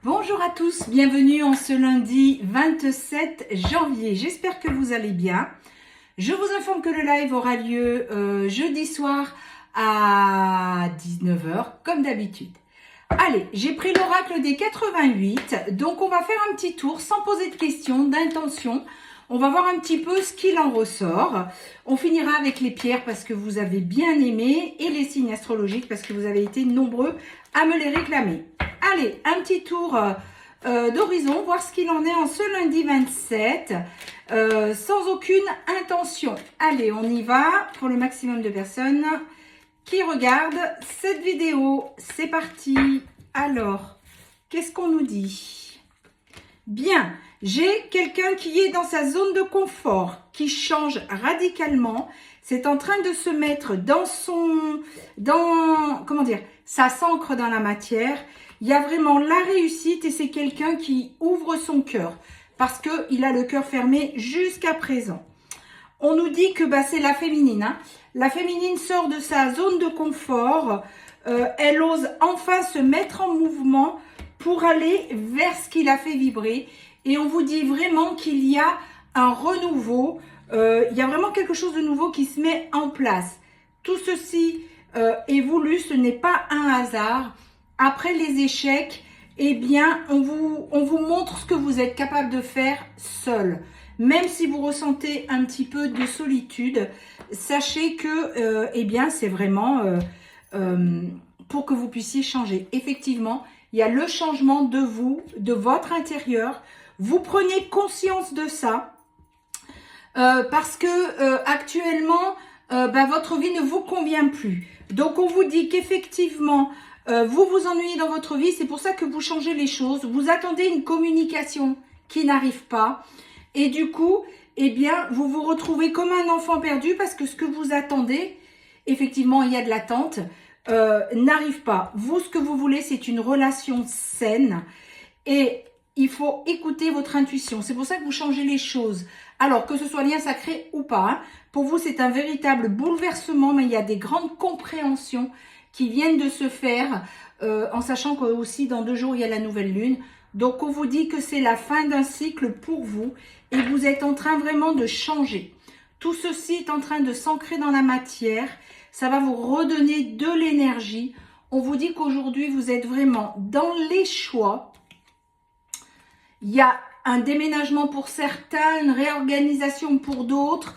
Bonjour à tous, bienvenue en ce lundi 27 janvier. J'espère que vous allez bien. Je vous informe que le live aura lieu jeudi soir à 19 h comme d'habitude. Allez, j'ai pris l'oracle des 88, donc on va faire un petit tour sans poser de questions, d'intention. On va voir un petit peu ce qu'il en ressort. On finira avec les pierres parce que vous avez bien aimé et les signes astrologiques parce que vous avez été nombreux à me les réclamer. Allez, un petit tour d'horizon, voir ce qu'il en est en ce lundi 27, sans aucune intention. Allez, on y va pour le maximum de personnes qui regardent cette vidéo. C'est parti. Alors, qu'est-ce qu'on nous dit? Bien, j'ai quelqu'un qui est dans sa zone de confort, qui change radicalement. C'est en train de se mettre ça s'ancre dans la matière. Il y a vraiment la réussite et c'est quelqu'un qui ouvre son cœur parce qu'il a le cœur fermé jusqu'à présent. On nous dit que c'est la féminine. Hein. La féminine sort de sa zone de confort. Elle ose enfin se mettre en mouvement pour aller vers ce qui la fait vibrer. Et on vous dit vraiment qu'il y a un renouveau. Il y a vraiment quelque chose de nouveau qui se met en place. Tout ceci est voulu, ce n'est pas un hasard. Après les échecs, eh bien, on vous montre ce que vous êtes capable de faire seul. Même si vous ressentez un petit peu de solitude, sachez que eh bien, c'est vraiment pour que vous puissiez changer. Effectivement, il y a le changement de vous, de votre intérieur. Vous prenez conscience de ça parce que actuellement, votre vie ne vous convient plus. Donc, on vous dit qu'effectivement, vous vous ennuyez dans votre vie, c'est pour ça que vous changez les choses. Vous attendez une communication qui n'arrive pas. Et du coup, eh bien, vous vous retrouvez comme un enfant perdu parce que ce que vous attendez, effectivement, il y a de l'attente, n'arrive pas. Vous, ce que vous voulez, c'est une relation saine. Et il faut écouter votre intuition. C'est pour ça que vous changez les choses. Alors, que ce soit lien sacré ou pas, hein, pour vous, c'est un véritable bouleversement, mais il y a des grandes compréhensions qui viennent de se faire, en sachant qu'aussi dans 2 jours, il y a la nouvelle lune. Donc, on vous dit que c'est la fin d'un cycle pour vous et vous êtes en train vraiment de changer. Tout ceci est en train de s'ancrer dans la matière. Ça va vous redonner de l'énergie. On vous dit qu'aujourd'hui, vous êtes vraiment dans les choix. Il y a un déménagement pour certains, une réorganisation pour d'autres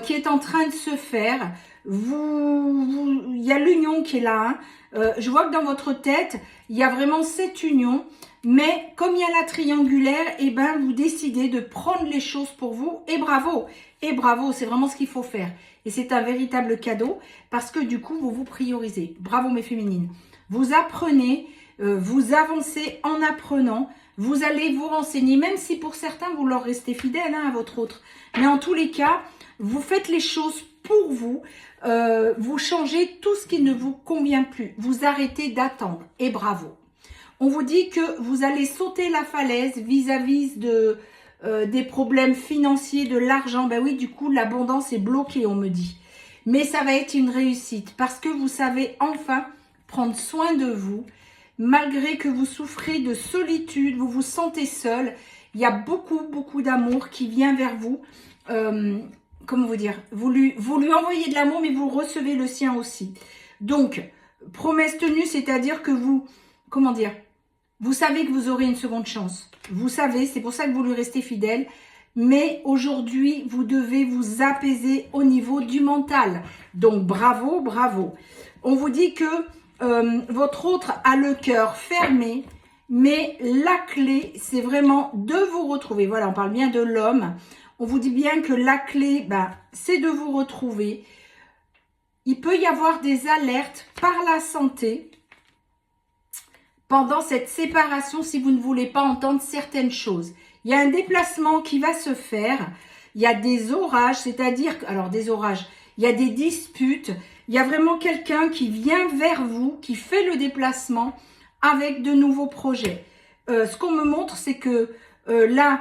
qui est en train de se faire. Il y a l'union qui est là. Hein. Je vois que dans votre tête, il y a vraiment cette union. Mais comme il y a la triangulaire, eh ben, vous décidez de prendre les choses pour vous. Et bravo! Et bravo, c'est vraiment ce qu'il faut faire. Et c'est un véritable cadeau parce que du coup, vous vous priorisez. Bravo mes féminines. Vous apprenez, vous avancez en apprenant. Vous allez vous renseigner, même si pour certains, vous leur restez fidèle à votre autre. Mais en tous les cas, vous faites les choses pour vous. Vous changez tout ce qui ne vous convient plus. Vous arrêtez d'attendre. Et bravo. On vous dit que vous allez sauter la falaise vis-à-vis des problèmes financiers, de l'argent. Ben oui, du coup, l'abondance est bloquée, on me dit. Mais ça va être une réussite parce que vous savez enfin prendre soin de vous. Malgré que vous souffrez de solitude, vous vous sentez seul, il y a beaucoup d'amour qui vient vers vous. Comment vous dire, vous lui envoyez de l'amour, mais vous recevez le sien aussi. Donc, promesse tenue, c'est-à-dire que vous savez que vous aurez une seconde chance. Vous savez, c'est pour ça que vous lui restez fidèle. Mais aujourd'hui, vous devez vous apaiser au niveau du mental. Donc, bravo, bravo. On vous dit que votre autre a le cœur fermé, mais la clé, c'est vraiment de vous retrouver. Voilà, on parle bien de l'homme. On vous dit bien que la clé, c'est de vous retrouver. Il peut y avoir des alertes par la santé pendant cette séparation si vous ne voulez pas entendre certaines choses. Il y a un déplacement qui va se faire. Il y a des orages, c'est-à-dire, alors des orages, il y a des disputes. Il y a vraiment quelqu'un qui vient vers vous, qui fait le déplacement avec de nouveaux projets. Ce qu'on me montre, c'est que là,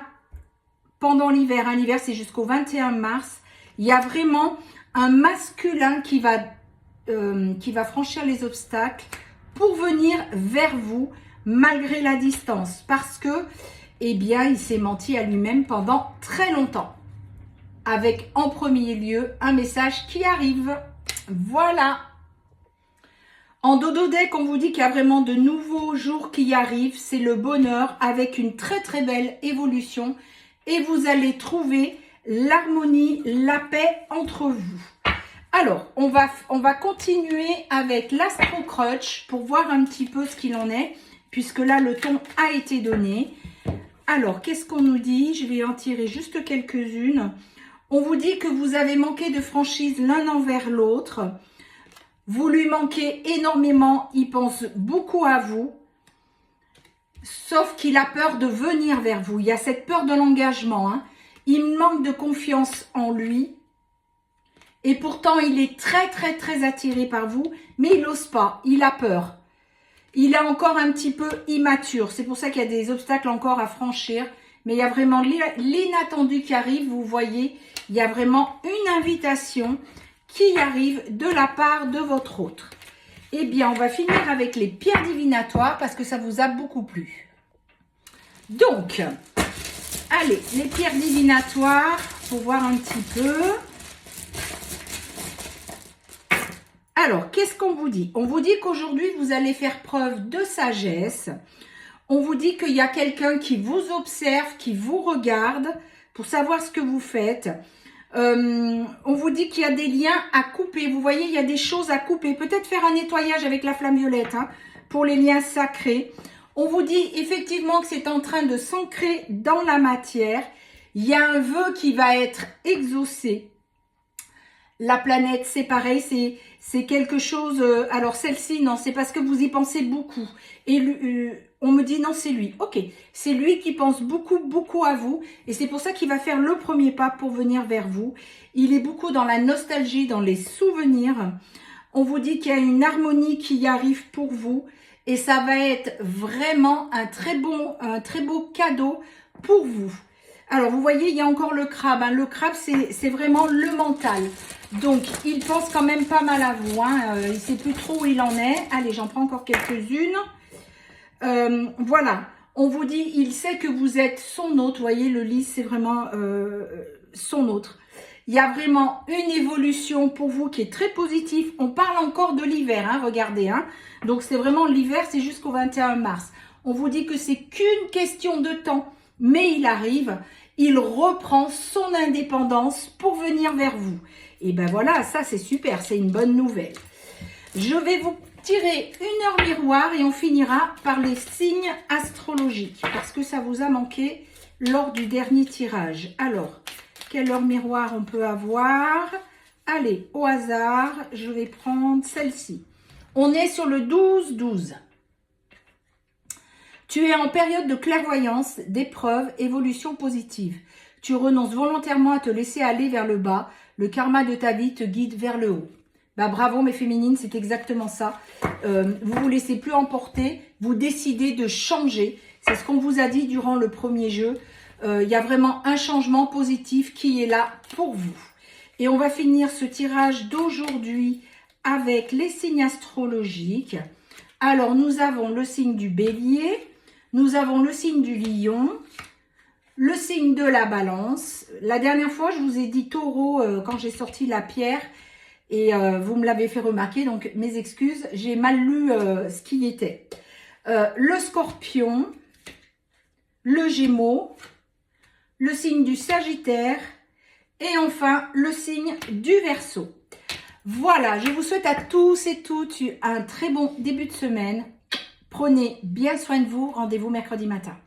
pendant l'hiver, l'hiver c'est jusqu'au 21 mars, il y a vraiment un masculin qui va franchir les obstacles pour venir vers vous, malgré la distance, parce que, eh bien, il s'est menti à lui-même pendant très longtemps. Avec en premier lieu un message qui arrive. Voilà. En dodo deck, on vous dit qu'il y a vraiment de nouveaux jours qui arrivent. C'est le bonheur avec une très très belle évolution. Et vous allez trouver l'harmonie, la paix entre vous. Alors, on va continuer avec l'Astro Crutch pour voir un petit peu ce qu'il en est. Puisque là, le ton a été donné. Alors, qu'est-ce qu'on nous dit? Je vais en tirer juste quelques-unes. On vous dit que vous avez manqué de franchise l'un envers l'autre. Vous lui manquez énormément. Il pense beaucoup à vous. Sauf qu'il a peur de venir vers vous. Il y a cette peur de l'engagement. Hein. Il manque de confiance en lui. Et pourtant, il est très, très, très attiré par vous. Mais il n'ose pas. Il a peur. Il est encore un petit peu immature. C'est pour ça qu'il y a des obstacles encore à franchir. Mais il y a vraiment l'inattendu qui arrive. Vous voyez, il y a vraiment une invitation qui arrive de la part de votre autre. Eh bien, on va finir avec les pierres divinatoires parce que ça vous a beaucoup plu. Donc, allez, les pierres divinatoires pour voir un petit peu. Alors, qu'est-ce qu'on vous dit? On vous dit qu'aujourd'hui, vous allez faire preuve de sagesse. On vous dit qu'il y a quelqu'un qui vous observe, qui vous regarde pour savoir ce que vous faites. On vous dit qu'il y a des liens à couper. Vous voyez, il y a des choses à couper. Peut-être faire un nettoyage avec la flamme violette hein, pour les liens sacrés. On vous dit effectivement que c'est en train de s'ancrer dans la matière. Il y a un vœu qui va être exaucé. La planète, c'est pareil, c'est quelque chose... alors celle-ci, non, c'est parce que vous y pensez beaucoup. Et on me dit, non, c'est lui. Ok, c'est lui qui pense beaucoup, beaucoup à vous. Et c'est pour ça qu'il va faire le premier pas pour venir vers vous. Il est beaucoup dans la nostalgie, dans les souvenirs. On vous dit qu'il y a une harmonie qui arrive pour vous. Et ça va être vraiment un très beau cadeau pour vous. Alors, vous voyez, il y a encore le crabe. Hein. Le crabe, c'est vraiment le mental. Donc, il pense quand même pas mal à vous. Hein. Il ne sait plus trop où il en est. Allez, j'en prends encore quelques-unes. Voilà. On vous dit, il sait que vous êtes son autre. Vous voyez, le lys, c'est vraiment son autre. Il y a vraiment une évolution pour vous qui est très positive. On parle encore de l'hiver, hein, regardez. Hein. Donc, c'est vraiment l'hiver, c'est jusqu'au 21 mars. On vous dit que c'est qu'une question de temps. Mais il arrive, il reprend son indépendance pour venir vers vous. Et ben voilà, ça c'est super, c'est une bonne nouvelle. Je vais vous tirer une heure miroir et on finira par les signes astrologiques. Parce que ça vous a manqué lors du dernier tirage. Alors, quelle heure miroir on peut avoir? Allez, au hasard, je vais prendre celle-ci. On est sur le 12-12. Tu es en période de clairvoyance, d'épreuve, évolution positive. Tu renonces volontairement à te laisser aller vers le bas. Le karma de ta vie te guide vers le haut. Bah, bravo mes féminines, c'est exactement ça. Vous vous laissez plus emporter, vous décidez de changer. C'est ce qu'on vous a dit durant le premier jeu. Il y a vraiment un changement positif qui est là pour vous. Et on va finir ce tirage d'aujourd'hui avec les signes astrologiques. Alors, nous avons le signe du bélier. Nous avons le signe du lion, le signe de la balance. La dernière fois, je vous ai dit taureau quand j'ai sorti la pierre et vous me l'avez fait remarquer, donc mes excuses, j'ai mal lu ce qui y était. Le scorpion, le gémeaux, le signe du sagittaire et enfin le signe du verseau. Voilà, je vous souhaite à tous et toutes un très bon début de semaine. Prenez bien soin de vous. Rendez-vous mercredi matin.